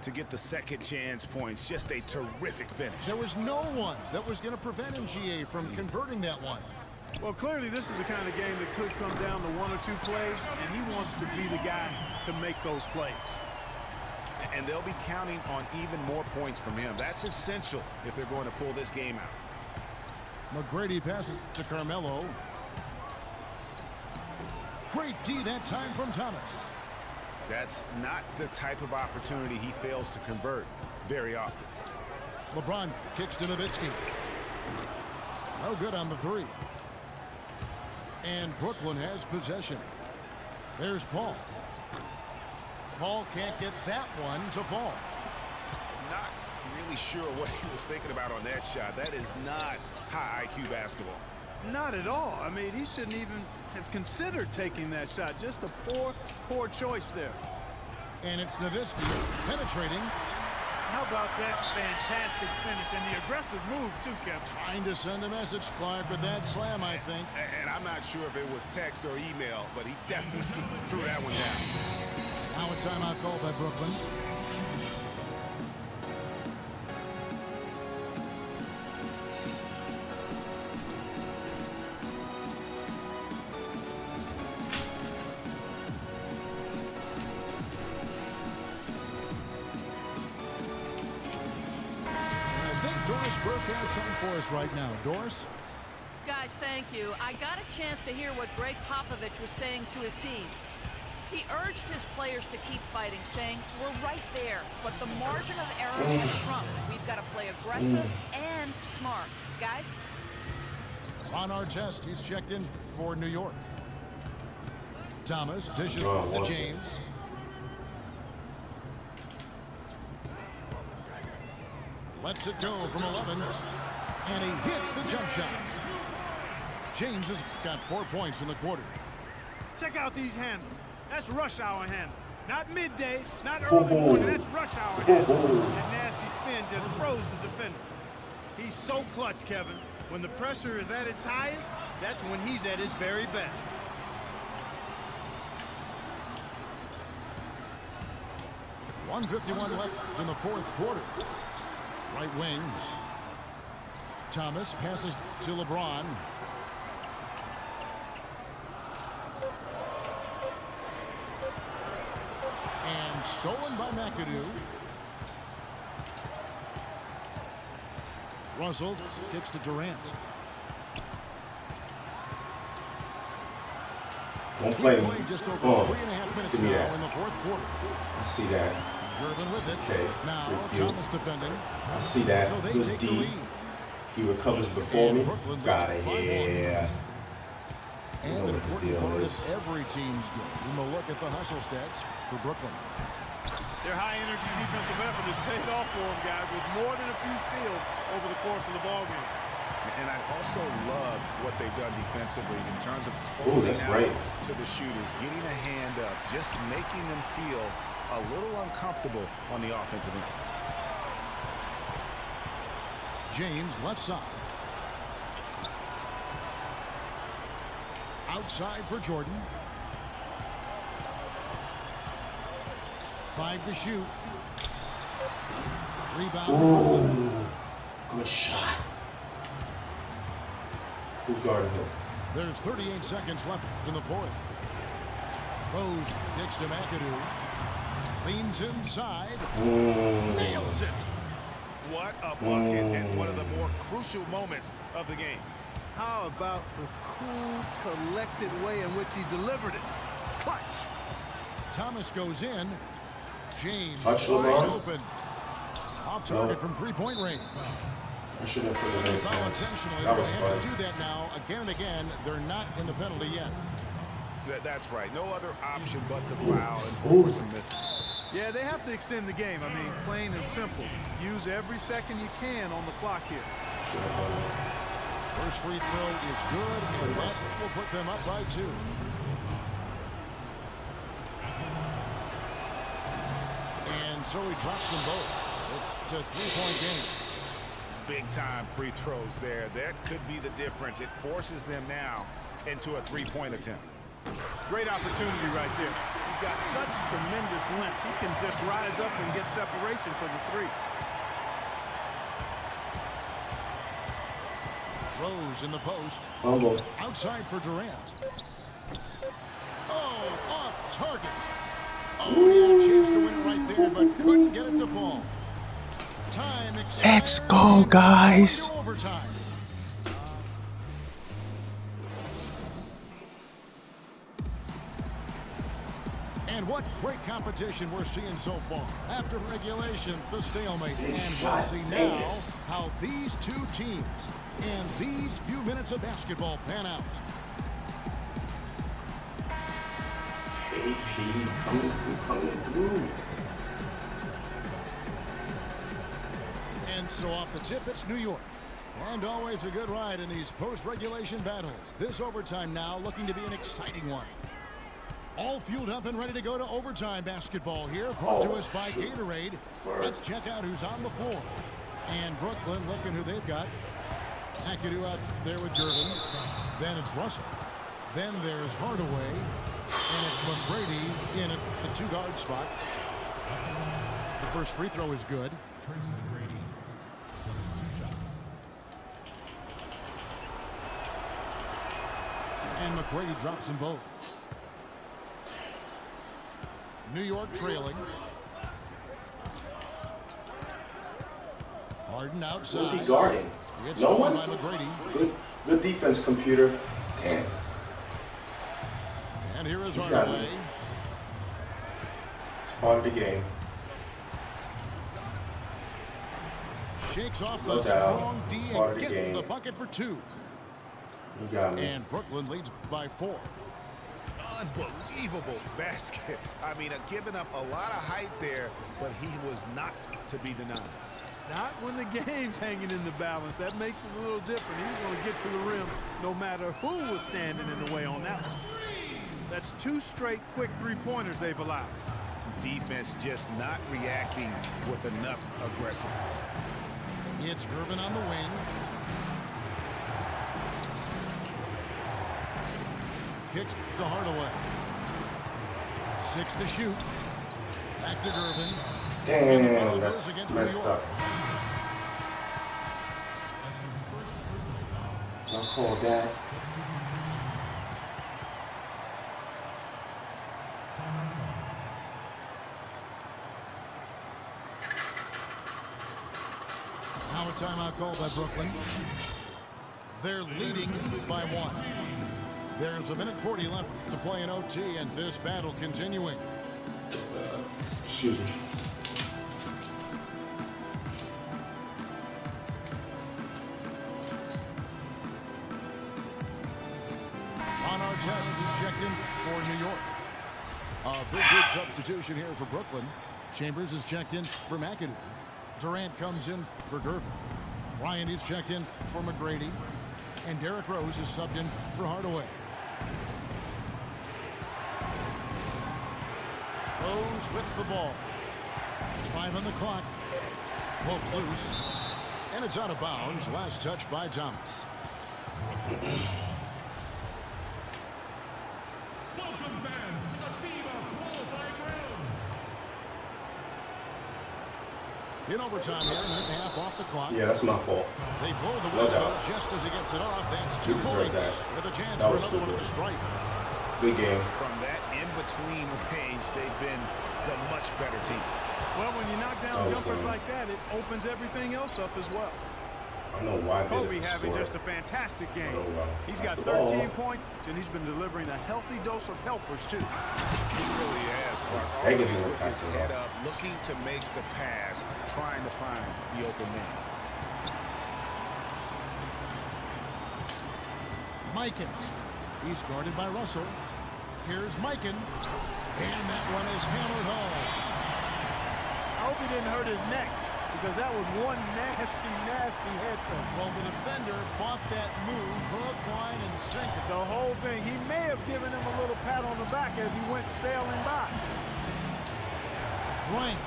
to get the second chance points. Just a terrific finish. There was no one that was going to prevent MGA from converting that one. Well, clearly this is the kind of game that could come down to one or two plays, and he wants to be the guy to make those plays. And they'll be counting on even more points from him. That's essential if they're going to pull this game out. McGrady passes to Carmelo. Great D that time from Thomas. That's not the type of opportunity he fails to convert very often. LeBron kicks to Nowitzki. No good on the three. And Brooklyn has possession. There's Paul. Paul can't get that one to fall. Not really sure what he was thinking about on that shot. That is not high IQ basketball. Not at all. I mean, he shouldn't even have considered taking that shot. Just a poor choice there. And it's Nowitzki penetrating. How about that fantastic finish and the aggressive move, too, Kevin? Trying to send a message, Clark, with that slam, I think. And I'm not sure if it was text or email, but he definitely threw that one down. Now a timeout call by Brooklyn. Has something for us right now. Doris? Guys, thank you. I got a chance to hear what Greg Popovich was saying to his team. He urged his players to keep fighting, saying, we're right there, but the margin of error has shrunk. We've got to play aggressive and smart. Guys? On our test, he's checked in for New York. Thomas dishes to James. Lets it go from 11, and he hits the jump shot. James has got 4 points in the quarter. Check out these handles. That's rush hour handle. Not midday, not early morning. That's rush hour handle. That nasty spin just froze the defender. He's so clutch, Kevin. When the pressure is at its highest, that's when he's at his very best. .151 left in the fourth quarter. Right wing. Thomas passes to LeBron. And stolen by McAdoo. Russell kicks to Durant. Don't play me. Just over 3.5 minutes Give me now that. in the fourth quarter. I see that. Irvin with it. Okay. Now Good Thomas defending. I see that. So they Good take the D. lead. He recovers before me. Brooklyn Got leads it. by one. Yeah. And know an what the important deal part is. of every team's game. We'll look at the hustle stats for Brooklyn. Their high-energy defensive effort has paid off for them, guys, with more than a few steals over the course of the ballgame. And I also love what they've done defensively in terms of Ooh, closing that's out great. to the shooters, getting a hand up, just making them feel a little uncomfortable on the offensive end. James left side. Outside for Jordan. 5 to shoot. Rebound. Ooh, good shot. Who's guarding him? There's 38 seconds left in the fourth. Rose kicks to McAdoo. Leans inside. Nails it. What a bucket and one of the more crucial moments of the game. How about the cool, collected way in which he delivered it? Clutch. Thomas goes in. James Touch wide LeBron. open. Off target from three-point range. I should have put it in his Foul hands. intentionally. That They was have fun. to do that now again and again. They're not in the penalty yet. That's right. No other option but to foul and hope for some misses. Yeah, they have to extend the game. I mean, plain and simple. Use every second you can on the clock here. Should have done it. First free throw is good, and that will put them up by 2. And so he drops them both. It's a 3-point game. Big-time free throws there. That could be the difference. It forces them now into a 3-point attempt. Great opportunity right there. He's got such tremendous length. He can just rise up and get separation for the three. Rose in the post. Fumble. Outside for Durant. Oh, off target. Oh, he had a chance to win it right there, but couldn't get it to fall. Time expired. Let's go, guys. Into overtime. And what great competition we're seeing so far. After regulation, the stalemate. Big And shot, we'll see say now this. how these two teams and these few minutes of basketball pan out. AP coming through. And so off the tip, it's New York. And always a good ride in these post-regulation battles. This overtime now looking to be an exciting one. All fueled up and ready to go to overtime basketball here. Brought to us by Gatorade. Let's check out who's on the floor. And Brooklyn looking who they've got. McAdoo out there with Gervin. Then it's Russell. Then there's Hardaway. And it's McGrady in at the two-guard spot. The first free throw is good. And McGrady drops them both. New York trailing. Harden outside. Who's he guarding? It's No stolen one? by McGrady. Good defense, computer. Damn. And here is You got Hardaway. me. Part of the game. Shakes off No the doubt. strong D Part and of the gets to game. the bucket for two. You got me. And Brooklyn leads by 4. Unbelievable basket. I mean, giving up a lot of height there, but he was not to be denied. Not when the game's hanging in the balance. That makes it a little different. He's going to get to the rim no matter who was standing in the way on that one. That's 2 straight quick three-pointers they've allowed. Defense just not reacting with enough aggressiveness. It's Gervin on the wing. Kicks to Hardaway. 6 to shoot. Back to Gervin. Damn, that's messed up. I'll call that. Now a timeout called by Brooklyn. They're leading by 1. There's 1:40 left to play in OT, and this battle continuing. Excuse me. On our test, he's checked in for New York. A big good substitution here for Brooklyn. Chambers is checked in for McAdoo. Durant comes in for Gervin. Ryan is checked in for McGrady. And Derrick Rose is subbed in for Hardaway. Rose with the ball. 5 on the clock. Poked loose. And it's out of bounds. Last touch by Thomas. Welcome fans to the FIBA qualifying round. In overtime here, 1.5 off the clock. Yeah, that's my fault. They blow the No whistle doubt. just as he gets it off. That's 2 You deserve points that. with a chance That for was another one at stupid. the stripe. Good game. From that in-between range, they've been the much better team. Well, when you knock down That was jumpers fun. like that, it opens everything else up as well. I don't know why they Kobe didn't having score. just a fantastic game. Oh, wow. He's That's got the ball. 13 points, and he's been delivering a healthy dose of helpers, too. He really has, Clark. They get Always him with his passing head well. up, looking to make the pass, trying to find the open man. Mikan. He's guarded by Russell. Here's Mikan. And that one is hammered home. I hope he didn't hurt his neck, because that was one nasty, nasty head fake. Well, the defender bought that move, hook, line, and sinker. The whole thing. He may have given him a little pat on the back as he went sailing by. Bryant.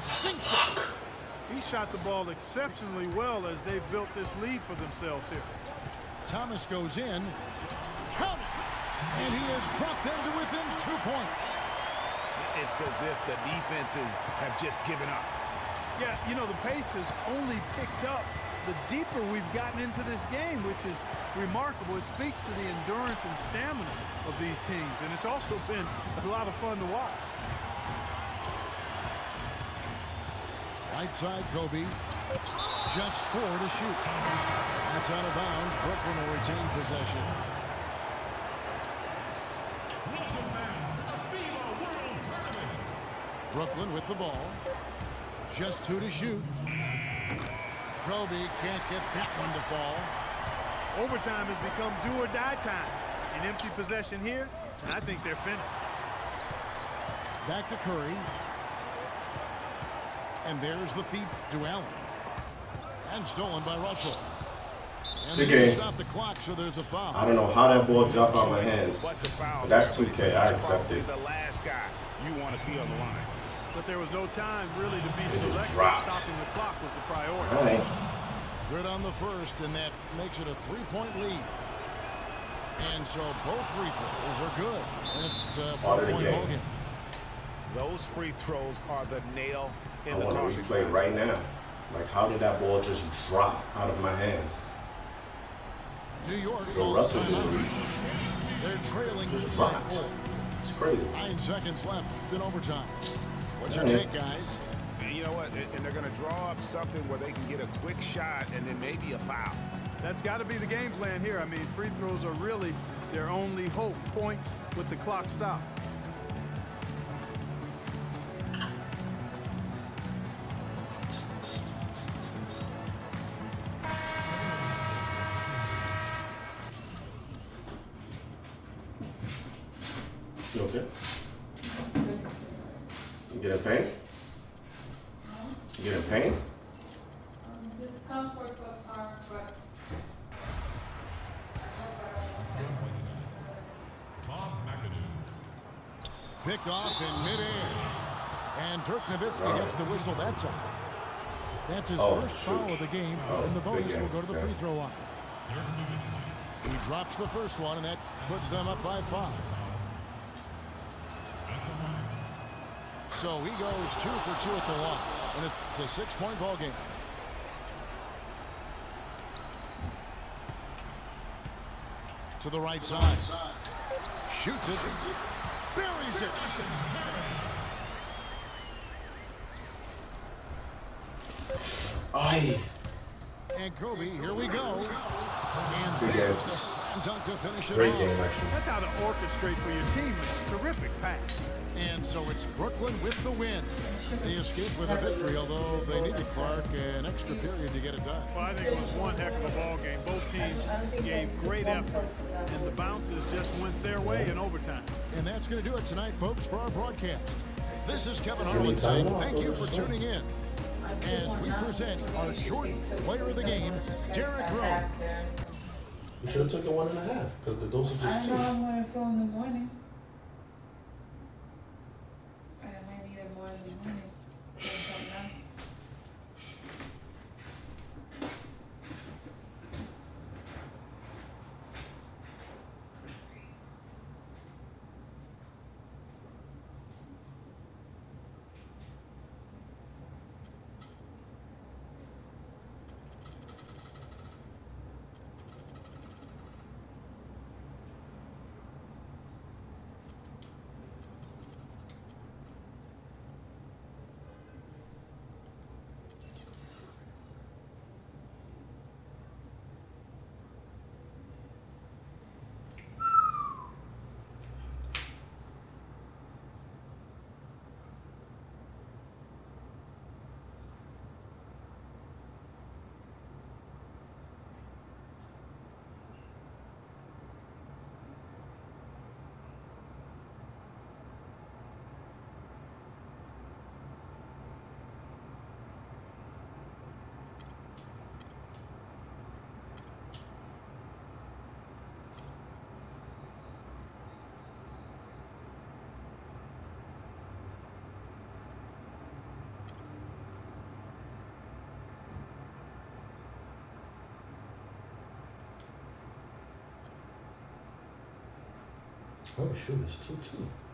Sinks it. He shot the ball exceptionally well as they've built this lead for themselves here. Thomas goes in. Count it. And he has brought them to within 2 points. It's as if the defenses have just given up. Yeah, you know, the pace has only picked up the deeper we've gotten into this game, which is remarkable. It speaks to the endurance and stamina of these teams, and it's also been a lot of fun to watch. Right side, Kobe. Just 4 to shoot. That's out of bounds. Brooklyn will retain possession. Welcome fans to the FIBA World Tournament. Brooklyn with the ball. Just 2 to shoot. Kobe can't get that one to fall. Overtime has become do or die time. An empty possession here, and I think they're finished. Back to Curry. And there's the feed to Allen. And stolen by Russell. And Good they game. stop the clock, so there's a foul. I don't know how that ball jumped out my hands. But the foul, But that's there, 2K. I he's accept probably it. the last guy you want to see on the line. But there was no time really to be just selective. dropped. Stopping the clock was the priority. All right. Good on the first, and that makes it a 3-point lead. And so both free throws are good. And it's a Part of the 4-point game. ball game. Those free throws are the nail I in the want to coffee. replay right now. Like, how did that ball just drop out of my hands? New York Yo, calls Russell timeout. just They're trailing just by dropped. 4. It's crazy. 9 seconds left in overtime. What's your All right. take, guys? And you know what? And they're going to draw up something where they can get a quick shot and then maybe a foul. That's got to be the game plan here. I mean, free throws are really their only hope. Points with the clock stopped. You okay? You get in pain? You get in pain? Discomfort so far, but Bob McAdoo. Picked off in midair. And Dirk Nowitzki gets the whistle that time. That's his Oh, first shoot. foul of the game, Oh, and the big bonus game. will go to the Okay. free throw line. He drops the first one, and that puts them up by 5. So he goes 2 for 2 at the line, and it's a 6-point ball game. To the right side. Shoots it. Buries it. Aye. And Kobe, here we go. And Good there's game. the slam dunk to finish it Great off. game, actually. That's how to orchestrate for your teammates. Terrific pass. And so it's Brooklyn with the win. They escape with a victory, although they needed Clark an extra period to get it done. Well, I think it was one heck of a ball game. Both teams gave great effort, and the bounces just went their way in overtime. And that's going to do it tonight, folks, for our broadcast. This is Kevin Give Harlan me saying time off. thank you for tuning in as we present our Jordan Player of the Game, Derrick Rose. You should have took a 1.5 because the dosage I is know 2. I'm going to feel in the morning. I might need it more in the morning. Wake up now. Oh, shoot, it's 2-2.